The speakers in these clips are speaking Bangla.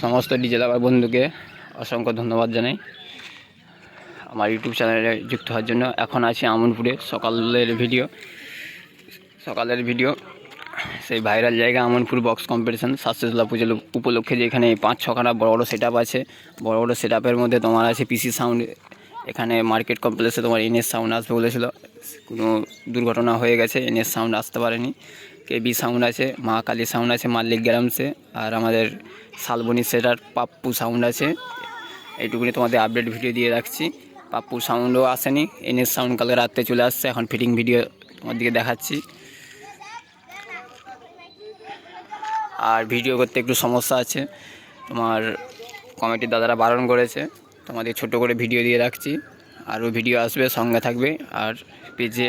সমস্ত ডিজে লাভার বন্ধুকে অসংখ্য ধন্যবাদ জানাই আমার ইউটিউব চ্যানেলে যুক্ত হওয়ার জন্য। এখন আছি আমনপুরে, সকালের ভিডিও সেই ভাইরাল জায়গা আমনপুর বক্স কম্পিটিশান শাস্ত্রীতলা পুজো উপলক্ষে, যেখানে 5-6খানা বড় বড় সেট আপ আছে। বড় বড় সেট আপের মধ্যে তোমার আছে পিসি সাউন্ড। এখানে মার্কেট কমপ্লেক্সে তোমার এনএস সাউন্ড আসবে বলেছিল, কোনো দুর্ঘটনা হয়ে গেছে, এনএস সাউন্ড আসতে পারেনি। কেবি সাউন্ড আছে, মা কালী সাউন্ড আছে মাল্লিক গ্রামসে, আর আমাদের শালবনি সেটার পাপ্পু সাউন্ড আছে। এইটুকুনি তোমাদের আপডেট ভিডিও দিয়ে রাখছি। পাপ্পু সাউন্ডও আসেনি, এনএস সাউন্ড কালকে রাত্রে চলে আসছে। এখন ফিটিং ভিডিও তোমাদেরকে দেখাচ্ছি। আর ভিডিও করতে একটু সমস্যা আছে, তোমার কমিটির দাদারা বারণ করেছে। তোমাদের ছোট করে ভিডিও দিয়ে রাখছি, আরও ভিডিও আসবে, সঙ্গে থাকবে। আর পেজে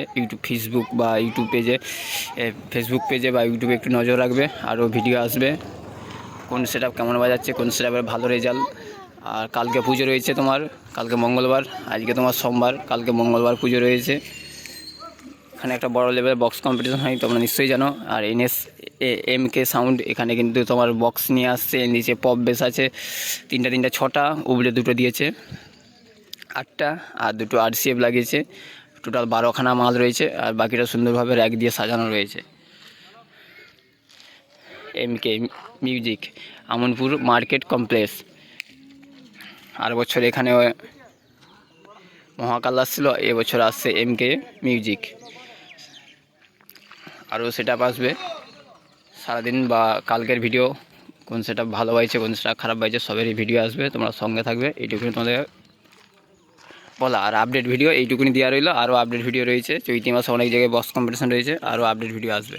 ফেসবুক পেজে বা ইউটিউবে একটু নজর রাখবে, আরও ভিডিও আসবে। কোন সেট আপ কেমন বাজাচ্ছে, কোন সেট আপের ভালো রেজাল্ট। আর কালকে পুজো রয়েছে তোমার, কালকে মঙ্গলবার, আজকে তোমার সোমবার, কালকে মঙ্গলবার পুজো রয়েছে। এখানে একটা বড় লেভেলের বক্স কম্পিটিশন হয়, তোমরা নিশ্চয়ই জানো। আর MK সাউন্ড এখানে কিন্তু তোমার বক্স নিয়ে আসছে, নিচে পপ বেস আছে 3টা 6টা, উপরে 2টো দিয়েছে 8টা, আর 2টো RCF লাগিয়েছে। টোটাল 12খানা মাল রয়েছে, আর বাকিটা সুন্দরভাবে র্যাক দিয়ে সাজানো রয়েছে। MK music, Amanpur market complex. আর বছর এখানে মহাকাল আসছিল, এবছর আসছে MK মিউজিক। আরও সেট আপ আসবে সারাদিন, বা কালকের ভিডিও কোন সেট আপ ভালো পাইছে, কোন সেট আপ খারাপ পাইছে, সবেরই ভিডিও আসবে, তোমরা সঙ্গে থাকবে। এইটুকুনি তোমাদের বলা। আর আপডেট ভিডিও এইটুকুনি দেওয়া রইলো, আরও আপডেট ভিডিও রয়েছে। চৈতি মাসে অনেক জায়গায় বক্স কম্পিটিশন রয়েছে, আরও আপডেট ভিডিও আসবে।